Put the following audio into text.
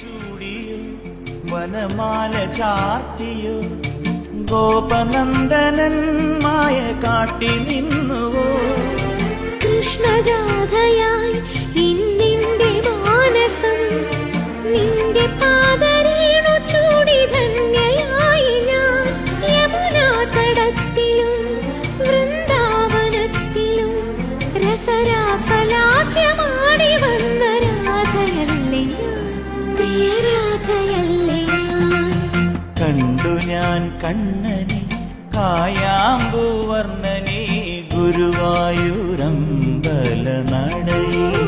ചൂടിയോ വനമാല ചാർത്തിയോ ഗോപനന്ദനൻ മായ കാട്ടി നിന്നുവോ കൃഷ്ണഗാഥയായി ഇന്നിന്റെ മാനസം നിന്റെ പാദരേണു ചൂടി ധന്യയായി ഞാൻ യമുനാ തടത്തിലും വൃന്ദാവനത്തിലും രസരാസലാസ്യമാടി വന്ന രാധയല്ലേ ഞാൻ പ്രിയരാധയല്ലേ ഞാൻ കണ്ടു ഞാൻ കണ്ണനെ കായാമ്പൂവർണ്ണനെ ഗുരുവായൂരമ്പല നടയിൽ